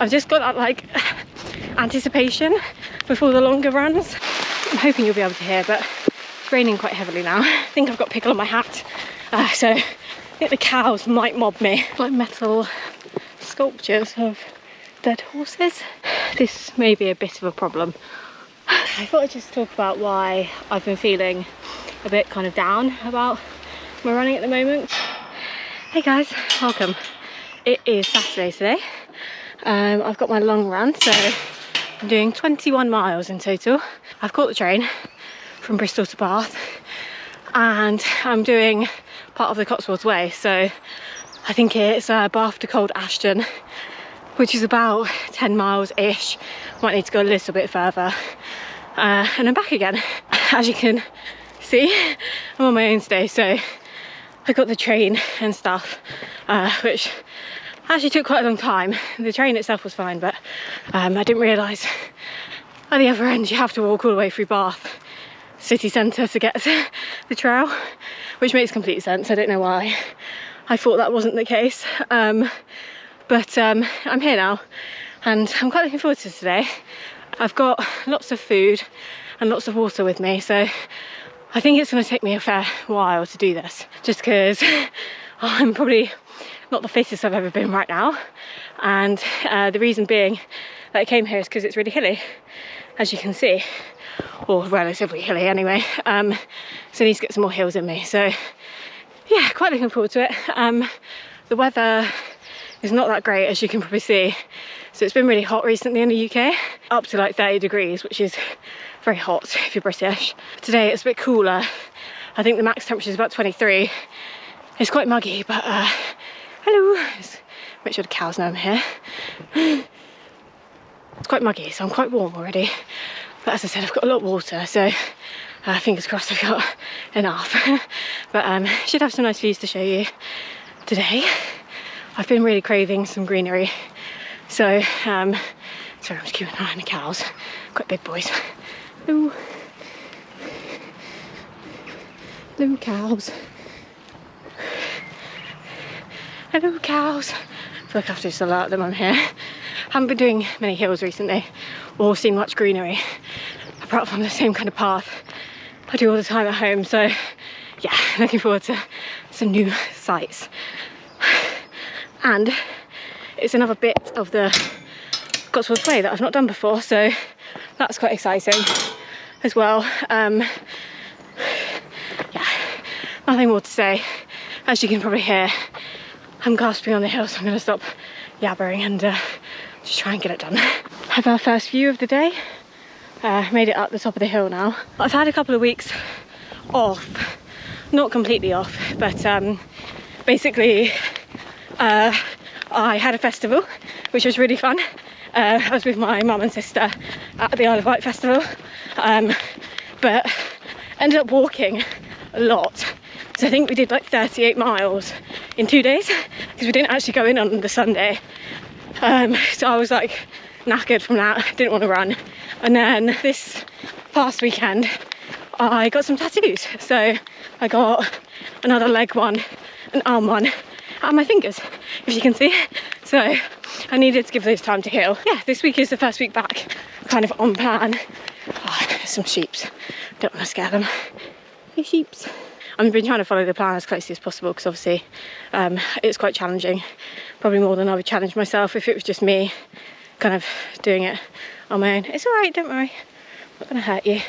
I've just got that like anticipation before the longer runs. I'm hoping you'll be able to hear, but it's raining quite heavily now. I think I've got pickle on my hat, so I think the cows might mob me. Like metal sculptures of dead horses. This may be a bit of a problem. I thought I'd just talk about why I've been feeling a bit kind of down about my running at the moment. Hey guys, welcome. It is Saturday today. I've got my long run, so I'm doing 21 miles in total. I've caught the train from Bristol to Bath and I'm doing part of the Cotswolds way, so I think it's Bath to Cold Ashton, which is about 10 miles ish. Might need to go a little bit further and I'm back again. As you can see, I'm on my own today, so I got the train and stuff, which actually took quite a long time. The train itself was fine, but I didn't realise at the other end you have to walk all the way through Bath city centre to get to the trail, which makes complete sense. I don't know why I thought that wasn't the case, but I'm here now and I'm quite looking forward to today. I've got lots of food and lots of water with me, so I think it's going to take me a fair while to do this, just because I'm probably not the fittest I've ever been right now, and the reason being that I came here is because it's really hilly, as you can see, or relatively hilly anyway, so I need to get some more hills in me. So yeah, quite looking forward to it. The weather is not that great, as you can probably see, so it's been really hot recently in the UK, up to like 30 degrees, which is very hot if you're British. Today it's a bit cooler. I think the max temperature is about 23. It's quite muggy, but hello. Just make sure the cows know I'm here. It's quite muggy, so I'm quite warm already. But as I said, I've got a lot of water, so fingers crossed I've got enough. But should have some nice views to show you today. I've been really craving some greenery, so sorry, I'm just keeping an eye on the cows. Quite big boys. Hello. Hello, cows. Hello, cows. I feel like I have to just alert them I'm here. Haven't been doing many hills recently or seen much greenery, apart from the same kind of path I do all the time at home. So yeah, looking forward to some new sights. And it's another bit of the Cotswolds Way that I've not done before, so that's quite exciting as well. Yeah, nothing more to say. As you can probably hear, I'm gasping on the hill, so I'm going to stop yabbering and just try and get it done. Have our first view of the day. Made it up the top of the hill now. I've had a couple of weeks off, not completely off, but basically I had a festival, which was really fun. I was with my mum and sister at the Isle of Wight festival, but ended up walking a lot. So I think we did like 38 miles in 2 days, because we didn't actually go in on the Sunday. So I was like knackered from that, didn't want to run. And then this past weekend I got some tattoos. So I got another leg one, an arm one, and my fingers, if you can see. So I needed to give those time to heal. Yeah, this week is the first week back, kind of on plan. Oh, there's some sheeps, don't want to scare them. Hey sheeps. I've been trying to follow the plan as closely as possible, because obviously it's quite challenging, probably more than I would challenge myself if it was just me kind of doing it on my own. It's all right, don't worry, I'm not going to hurt you.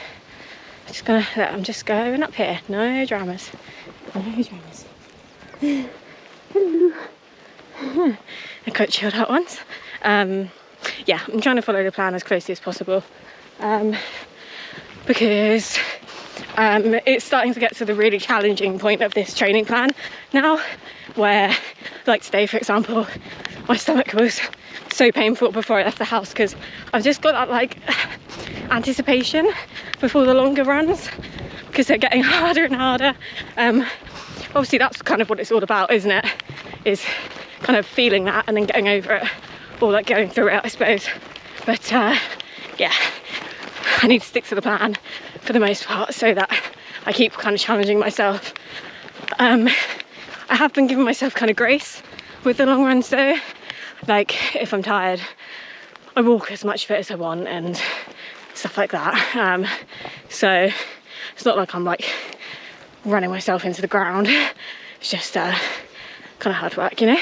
I'm just going up here, no dramas, no dramas. Hello. I quite chilled out once. Yeah, I'm trying to follow the plan as closely as possible, because it's starting to get to the really challenging point of this training plan now, where like today for example, my stomach was so painful before I left the house, because I've just got that like anticipation before the longer runs, because they're getting harder and harder. Obviously that's kind of what it's all about, isn't it, is kind of feeling that and then getting over it, or like going through it, I suppose. But yeah, I need to stick to the plan for the most part, so that I keep kind of challenging myself. I have been giving myself kind of grace with the long runs though. Like if I'm tired, I walk as much of it as I want and stuff like that. So it's not like I'm like running myself into the ground. It's just kind of hard work, you know.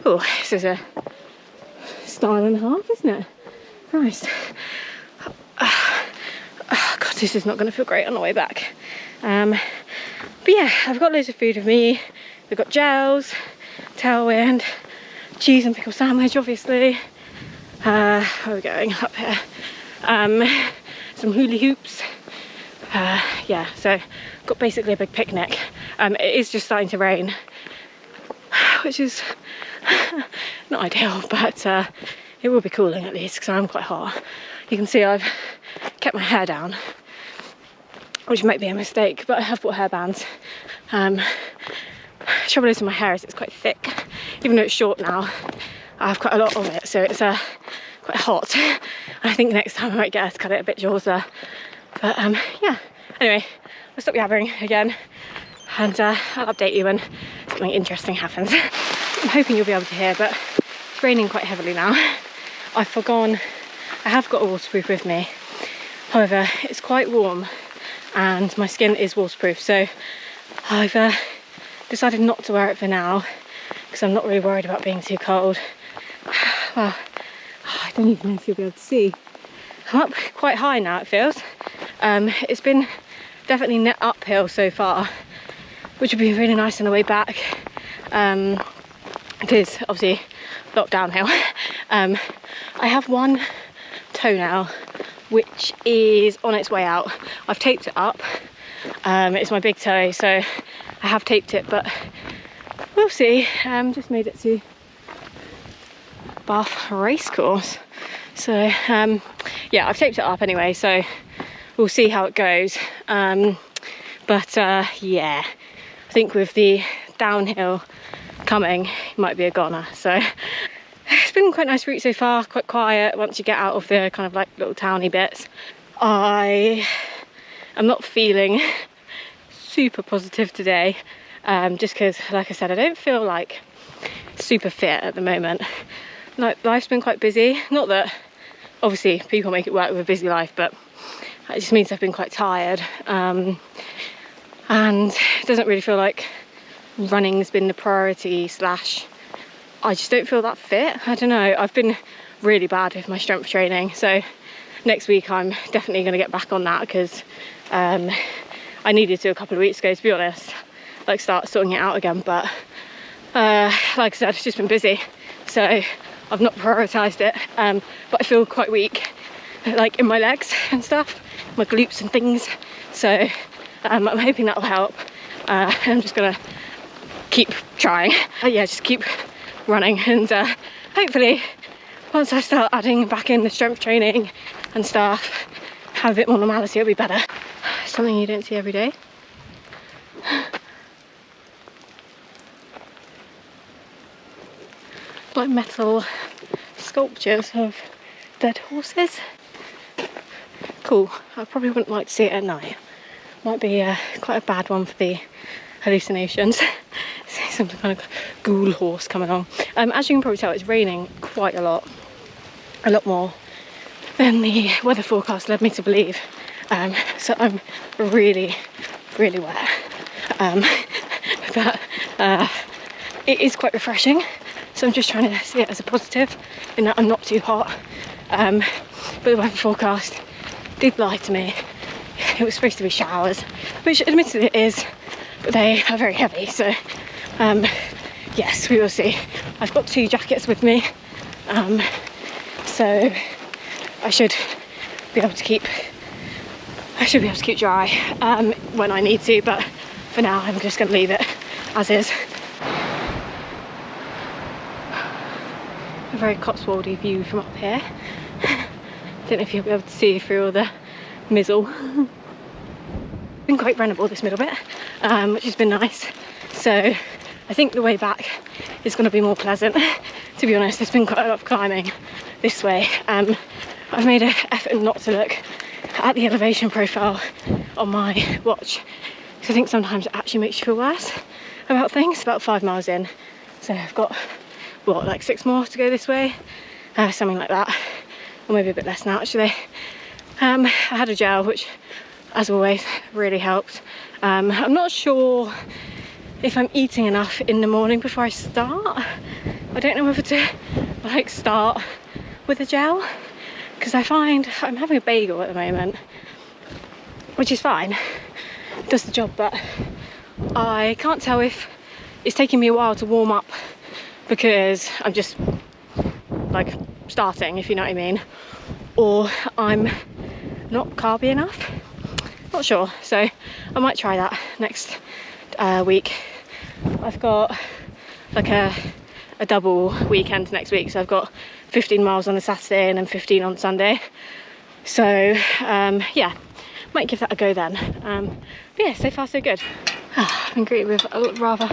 Oh, this is a style and a half, isn't it? Christ. Oh God, this is not going to feel great on the way back. But yeah, I've got loads of food with me. We've got gels, tailwind, cheese and pickle sandwich, obviously. Where are we going? Up here. Some hula hoops. Yeah, so got basically a big picnic. It is just starting to rain, which is not ideal, but it will be cooling at least because I'm quite hot. You can see I've kept my hair down, which might be a mistake, but I have bought hairbands. Trouble is with my hair is it's quite thick. Even though it's short now, I have quite a lot of it, so it's quite hot. I think next time I might get her to cut it a bit shorter. But yeah, anyway, I'll stop yabbering again and I'll update you when something interesting happens. I'm hoping you'll be able to hear, but it's raining quite heavily now. I have got a waterproof with me. However, it's quite warm and my skin is waterproof, so I've decided not to wear it for now because I'm not really worried about being too cold. Well, I don't even know if you'll be able to see. I'm up quite high now, it feels. It's been definitely uphill so far, which would be really nice on the way back. Because obviously a lot downhill. I have one toenail which is on its way out. I've taped it up. It's my big toe, so I have taped it, but we'll see. Just made it to Bath Racecourse. So yeah, I've taped it up anyway, so we'll see how it goes. But yeah, I think with the downhill coming, it might be a goner. So it's been quite a nice route so far, quite quiet once you get out of the kind of like little towny bits. I am not feeling super positive today, just because, like I said, I don't feel like super fit at the moment. Like, life's been quite busy. Not that obviously people make it work with a busy life, but it just means I've been quite tired, and it doesn't really feel like running's been the priority / I just don't feel that fit. I don't know, I've been really bad with my strength training, so next week I'm definitely going to get back on that because I needed to a couple of weeks ago, to be honest, like start sorting it out again, but like I said, it's just been busy, so I've not prioritised it, but I feel quite weak, like in my legs and stuff, my glutes and things, so I'm hoping that'll help. I'm just gonna keep trying, yeah, just keep running, and hopefully once I start adding back in the strength training and stuff, have a bit more normality, it'll be better. Something you don't see every day. Like metal sculptures of dead horses. Cool. I probably wouldn't like to see it at night. Might be quite a bad one for the hallucinations. See some kind of ghoul horse coming along. As you can probably tell, it's raining quite a lot more than the weather forecast led me to believe. So I'm really wet. But it is quite refreshing. So I'm just trying to see it as a positive in that I'm not too hot. But the weather forecast did lie to me. It was supposed to be showers, which admittedly it is, but they are very heavy. So yes, we will see. I've got 2 jackets with me, so I should be able to keep dry when I need to, but for now I'm just going to leave it as is. A very Cotswoldy view from up here. Don't know if you'll be able to see through all the mizzle. Been quite runnable this middle bit, which has been nice. So I think the way back is going to be more pleasant. To be honest, there's been quite a lot of climbing this way. I've made an effort not to look at the elevation profile on my watch, because I think sometimes it actually makes you feel worse about things. About 5 miles in, so I've got what, like 6 more to go this way, something like that, or maybe a bit less now actually. I had a gel, which as always really helped. I'm not sure if I'm eating enough in the morning before I start. I don't know whether to like start with a gel, because I find I'm having a bagel at the moment, which is fine, does the job, but I can't tell if it's taking me a while to warm up because I'm just like starting, if you know what I mean, or I'm not carby enough, not sure. So I might try that next week. I've got like a double weekend next week, so I've got 15 miles on a Saturday and then 15 on Sunday, so yeah, might give that a go then. But yeah, so far so good. I've been greeted with a rather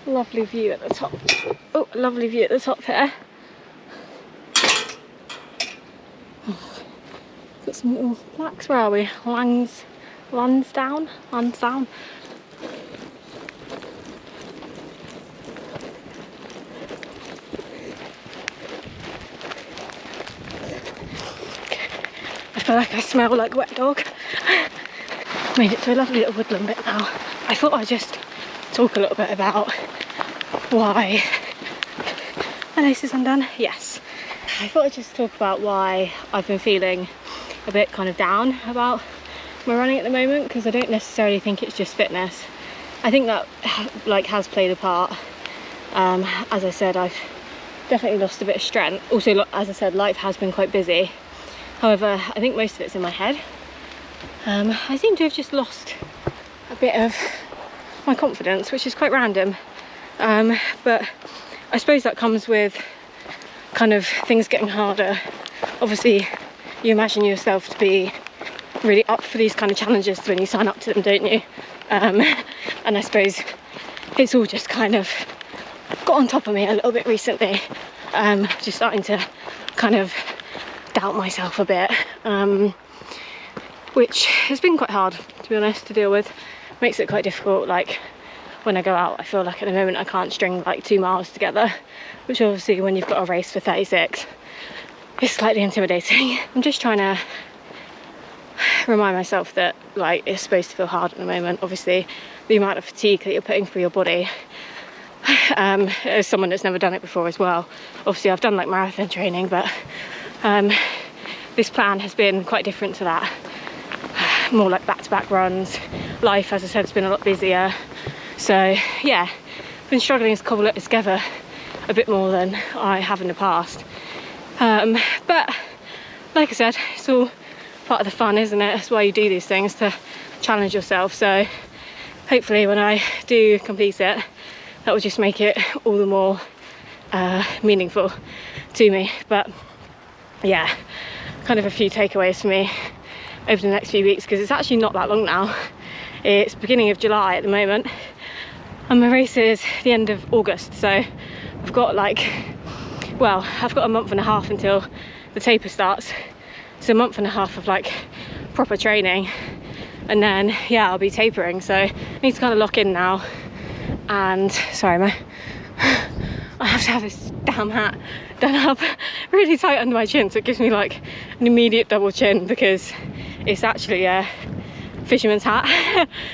lovely view at the top. Oh, lovely view at the top here. Got some little plaques. Where are we? Lansdowne. I feel like I smell like wet dog. Made it to a lovely little woodland bit now. I thought I'd just talk a little bit about why my lace is undone. Yes, I thought I'd just talk about why I've been feeling a bit kind of down about my running at the moment, because I don't necessarily think it's just fitness. I think that like has played a part. As I said, I've definitely lost a bit of strength. Also, as I said, life has been quite busy. However, I think most of it's in my head. I seem to have just lost a bit of my confidence, which is quite random, but I suppose that comes with kind of things getting harder. Obviously you imagine yourself to be really up for these kind of challenges when you sign up to them, don't you? And I suppose it's all just kind of got on top of me a little bit recently, just starting to kind of doubt myself a bit, which has been quite hard, to be honest, to deal with. Makes it quite difficult. Like when I go out, I feel like at the moment I can't string like 2 miles together, which obviously when you've got a race for 36 is slightly intimidating. I'm just trying to remind myself that like it's supposed to feel hard at the moment. Obviously the amount of fatigue that you're putting through your body, as someone that's never done it before as well, obviously I've done like marathon training, but this plan has been quite different to that. More like back-to-back runs. Life, as I said, has been a lot busier, so yeah, been struggling to cobble it together a bit more than I have in the past, but like I said, it's all part of the fun, isn't it? That's why you do these things, to challenge yourself. So hopefully when I do complete it, that will just make it all the more meaningful to me. But yeah, kind of a few takeaways for me over the next few weeks, because it's actually not that long now. It's beginning of July at the moment, and my race is the end of August, so I've got like, well, I've got a month and a half until the taper starts, so a month and a half of like proper training, and then yeah, I'll be tapering. So I need to kind of lock in now. And sorry, I have to have this damn hat done up really tight under my chin, so it gives me like an immediate double chin, because it's actually a fisherman's hat.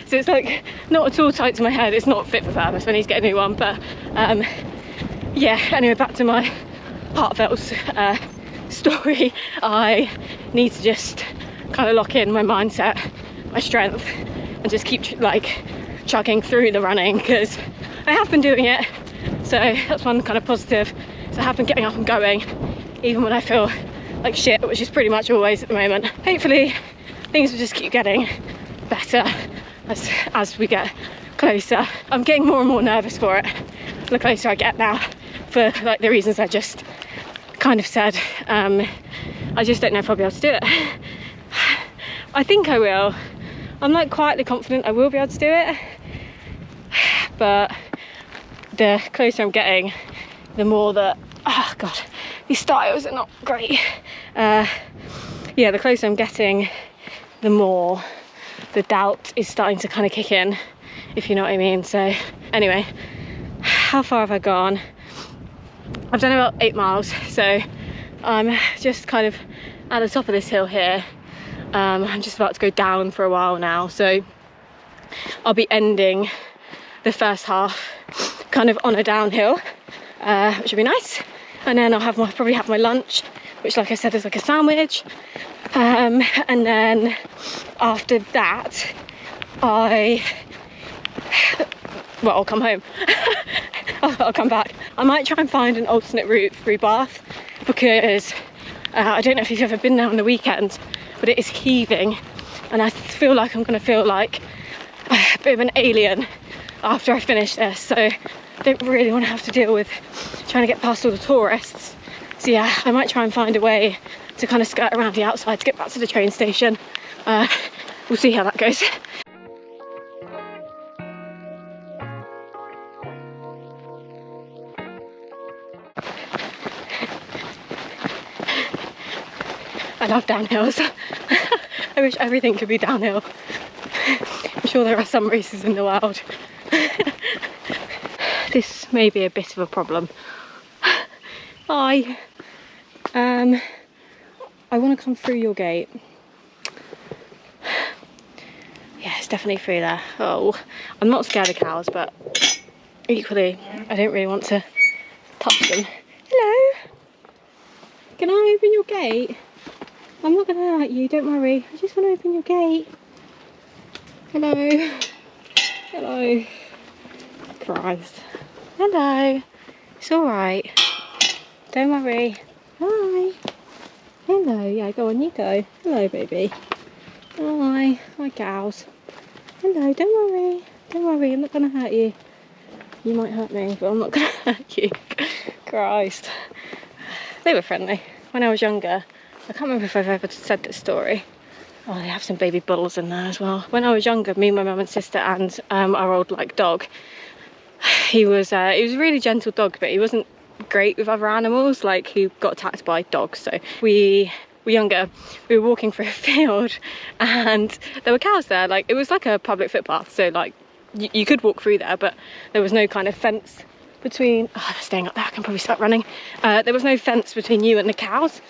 So it's like not at all tight to my head. It's not fit for purpose. I need to get a new one. But yeah, anyway, back to my heartfelt story. I need to just kind of lock in my mindset, my strength, and just keep like chugging through the running, because I have been doing it. So that's one kind of positive. So I have been getting up and going even when I feel like shit, which is pretty much always at the moment. Hopefully things will just keep getting better as we get closer. I'm getting more and more nervous for it the closer I get now, for like the reasons I just kind of said. I just don't know if I'll be able to do it. I think I will. I'm like quietly confident I will be able to do it, but the closer I'm getting, the more that, oh god, these styles are not great. Yeah, the closer I'm getting, the more the doubt is starting to kind of kick in, if you know what I mean. So anyway, how far have I gone? I've done about 8 miles, so I'm just kind of at the top of this hill here. I'm just about to go down for a while now, so I'll be ending the first half kind of on a downhill, which will be nice. And then I'll probably have my lunch, which, like I said, is like a sandwich. And then after that, I'll come home. I'll come back. I might try and find an alternate route through Bath, because I don't know if you've ever been there on the weekend, but it is heaving, and I feel like I'm going to feel like a bit of an alien after I finish this. So I don't really want to have to deal with trying to get past all the tourists. So yeah, I might try and find a way to kind of skirt around the outside to get back to the train station. We'll see how that goes. I love downhills. I wish everything could be downhill. I'm sure there are some races in the world. This may be a bit of a problem. Hi. I want to come through your gate. Yeah, it's definitely through there. Oh, I'm not scared of cows, but equally, I don't really want to touch them. Hello. Can I open your gate? I'm not going to hurt you, don't worry. I just want to open your gate. Hello. Hello. Christ. Hello. It's alright. Don't worry. Hi. Hello. Yeah, go on, you go. Hello, baby. Hi. Hi, cows. Hello, don't worry. Don't worry, I'm not going to hurt you. You might hurt me, but I'm not going to hurt you. Christ. They were friendly. When I was younger, I can't remember if I've ever said this story. Oh, they have some baby bulls in there as well. When I was younger, me, my mum and sister and our old dog, he was a really gentle dog, but he wasn't great with other animals, who got attacked by dogs. So we were younger, we were walking through a field and there were cows there. It was like a public footpath, so you could walk through there, but there was no kind of fence between. Oh, they're staying up there, I can probably start running. There was no fence between you and the cows.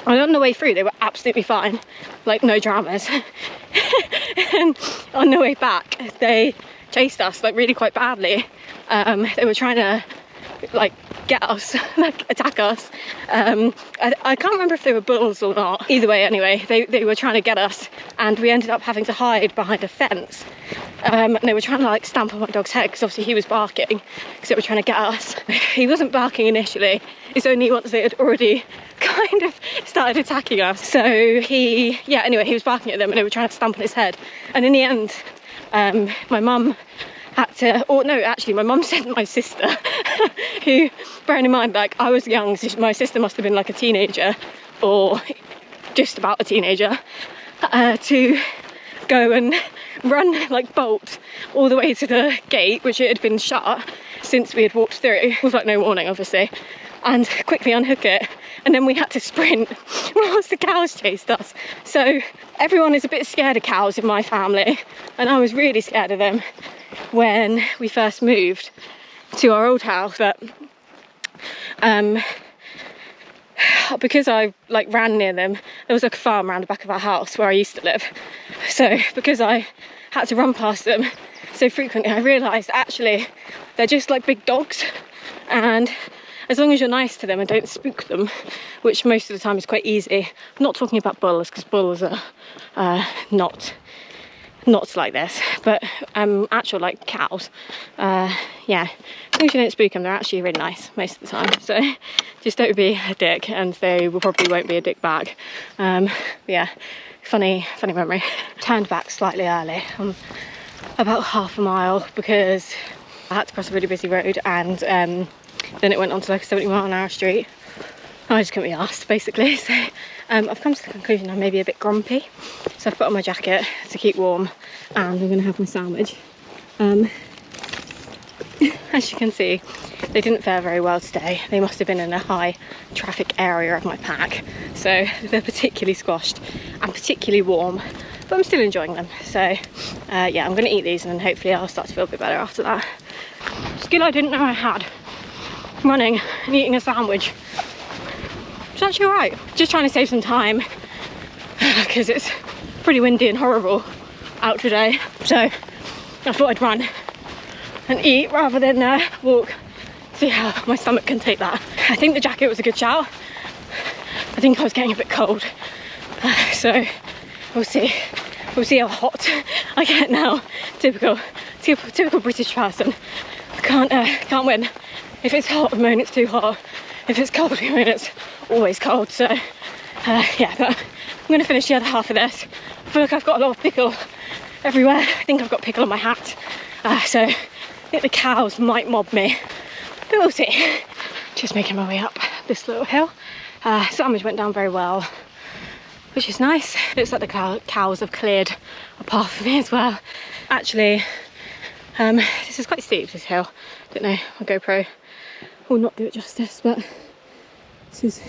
And on the way through, they were absolutely fine, no dramas. And on the way back, they chased us really quite badly. They were trying to get us, attack us. I can't remember if they were bulls or not. Either way, anyway, they were trying to get us, and we ended up having to hide behind a fence. And they were trying to stamp on my dog's head, because obviously he was barking because they were trying to get us. He wasn't barking initially, it's only once they had already kind of started attacking us. So he was barking at them and they were trying to stamp on his head. And in the end, my mum had to, or no, actually my mum sent my sister, who, bearing in mind, I was young, so my sister must have been a teenager, or just about a teenager, to go and run bolt all the way to the gate, which it had been shut since we had walked through, with no warning obviously, and quickly unhook it. And then we had to sprint whilst the cows chased us. So everyone is a bit scared of cows in my family, and I was really scared of them when we first moved to our old house. But because I ran near them, there was a farm around the back of our house where I used to live. So because I had to run past them so frequently, I realised actually they're just big dogs, and as long as you're nice to them and don't spook them, which most of the time is quite easy. I'm not talking about bulls, because bulls are not like this, but actual cows, yeah, as long as you don't spook them, they're actually really nice most of the time. So just don't be a dick, and they probably won't be a dick back. Yeah, funny memory. Turned back slightly early, about half a mile, because I had to cross a really busy road, and then it went on to a 70-mile-an-hour street. I just couldn't be asked, basically. So I've come to the conclusion I'm maybe a bit grumpy. So I've put on my jacket to keep warm, and I'm going to have my sandwich. As you can see, they didn't fare very well today. They must have been in a high traffic area of my pack. So they're particularly squashed and particularly warm, but I'm still enjoying them. So yeah, I'm going to eat these, and then hopefully I'll start to feel a bit better after that. Skill I didn't know I had. running and eating a sandwich. It's actually alright. Just trying to save some time because it's pretty windy and horrible out today. So I thought I'd run and eat rather than walk. See how my stomach can take that. I think the jacket was a good shout. I think I was getting a bit cold. So we'll see. We'll see how hot I get now. Typical British person. Can't win. If it's hot, at the moment it's too hot. If it's cold, at the moment it's always cold. So yeah, but I'm gonna finish the other half of this. I feel like I've got a lot of pickle everywhere. I think I've got pickle on my hat. So I think the cows might mob me, but we'll see. Just making my way up this little hill. Sandwich went down very well, which is nice. Looks like the cows have cleared a path for me as well. Actually, this is quite steep, this hill. Don't know, my GoPro will not do it justice, but this is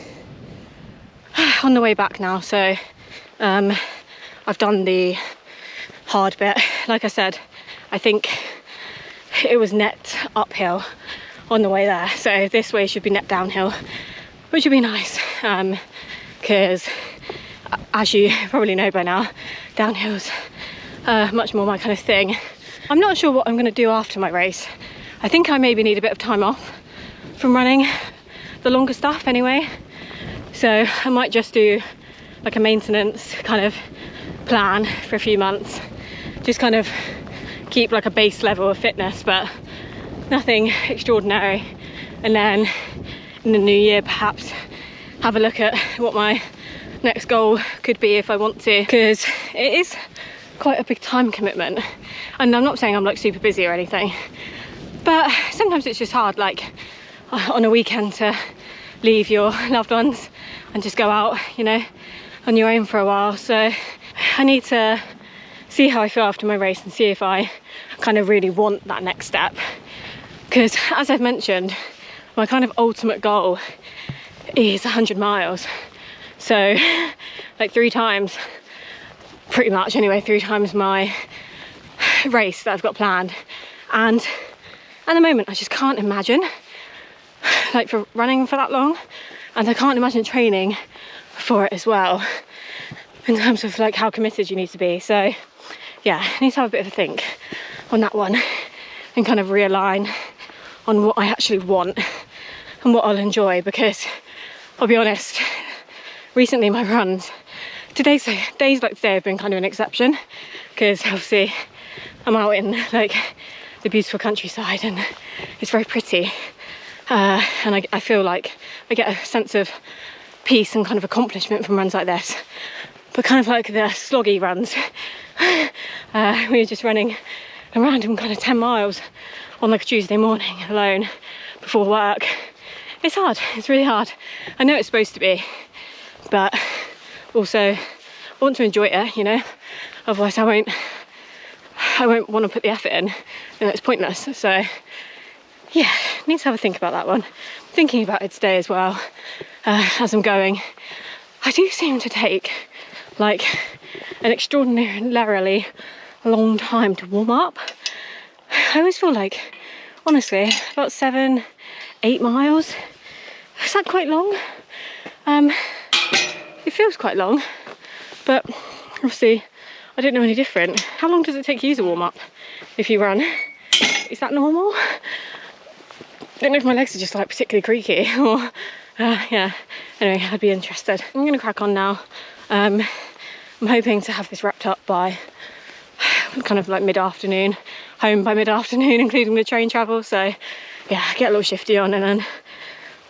on the way back now. So I've done the hard bit. Like I said, I think it was net uphill on the way there. So this way should be net downhill, which would be nice. Because as you probably know by now, downhill's much more my kind of thing. I'm not sure what I'm going to do after my race. I think I maybe need a bit of time off from running the longer stuff anyway. So I might just do like a maintenance kind of plan for a few months. Just kind of keep like a base level of fitness, but nothing extraordinary. And then in the new year, perhaps have a look at what my next goal could be if I want to, because it is quite a big time commitment. And I'm not saying I'm like super busy or anything, but sometimes it's just hard, like on a weekend, to leave your loved ones and just go out, you know, on your own for a while. So I need to see how I feel after my race and see if I kind of really want that next step. Because as I've mentioned, my kind of ultimate goal is 100 miles. So like 3 times, pretty much anyway, 3 times my race that I've got planned. And at the moment I just can't imagine like for running for that long, and I can't imagine training for it as well, in terms of like how committed you need to be. So yeah, I need to have a bit of a think on that one and kind of realign on what I actually want and what I'll enjoy. Because I'll be honest, recently my runs, days like today have been kind of an exception, because obviously I'm out in like the beautiful countryside and it's very pretty, and I feel like I get a sense of peace and kind of accomplishment from runs like this. But kind of like the sloggy runs, we were just running a random kind of 10 miles on like a Tuesday morning alone before work. It's hard, it's really hard. I know it's supposed to be, but also I want to enjoy it, you know, otherwise I won't want to put the effort in, and it's pointless. So yeah, I need to have a think about that one. I'm thinking about it today as well, as I'm going. I do seem to take like an extraordinarily long time to warm up. I always feel like, honestly, about 7-8 miles. Is that quite long? It feels quite long, but obviously I don't know any different. How long does it take you to warm up if you run? Is that normal? I don't know if my legs are just like particularly creaky or yeah, anyway, I'd be interested. I'm gonna crack on now. I'm hoping to have this wrapped up by kind of like mid-afternoon, home by mid-afternoon, including the train travel. So yeah, get a little shifty on and then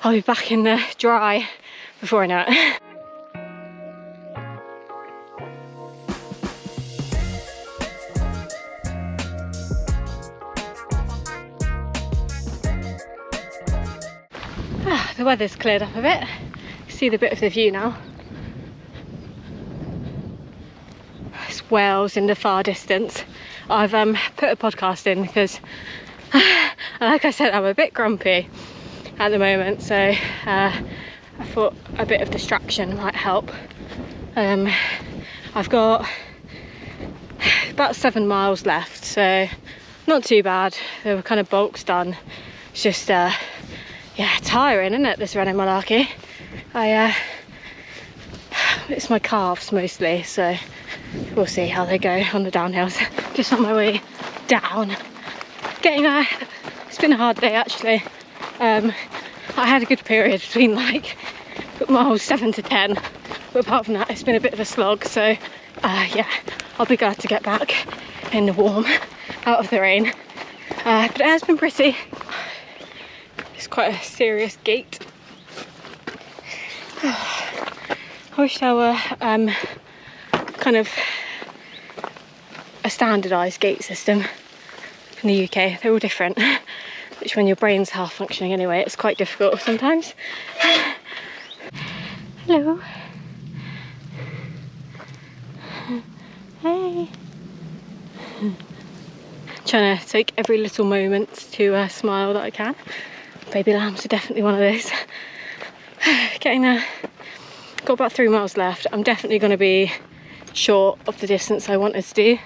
I'll be back in the dry before I know it. The weather's cleared up a bit. You see the bit of the view now. It's Wales in the far distance. I've put a podcast in because, like I said, I'm a bit grumpy at the moment, so I thought a bit of distraction might help. I've got about 7 miles left, so not too bad. There were kind of bulks done. It's just yeah, tiring, isn't it, this running malarkey? It's my calves mostly, so we'll see how they go on the downhills. Just on my way down. It's been a hard day actually. I had a good period between like miles 7 to 10, but apart from that it's been a bit of a slog, so yeah, I'll be glad to get back in the warm, out of the rain. But it has been pretty. It's quite a serious gait. I wish there were kind of a standardised gait system in the UK. They're all different, which when your brain's half functioning anyway, it's quite difficult sometimes. Hello. Hey. Trying to take every little moment to smile that I can. Baby lambs are definitely one of those. Getting there. Got about 3 miles left. I'm definitely going to be short of the distance I wanted to do,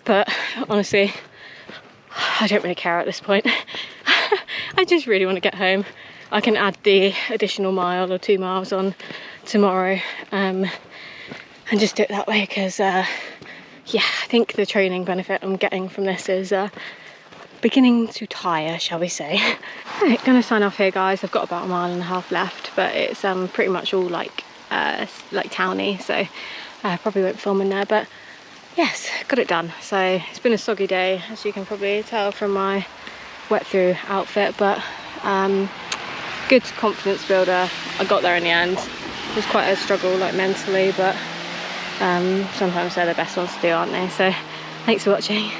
but honestly I don't really care at this point. I just really want to get home. I can add the additional mile or 2 miles on tomorrow and just do it that way, because yeah, I think the training benefit I'm getting from this is beginning to tire, shall we say. Right, gonna sign off here guys. I've got about 1.5 miles left, but it's pretty much all like towny, so I probably won't film in there, but yes, got it done. So it's been a soggy day, as you can probably tell from my wet through outfit, but good confidence builder. I got there in the end. It was quite a struggle like mentally, but sometimes they're the best ones to do, aren't they? So thanks for watching.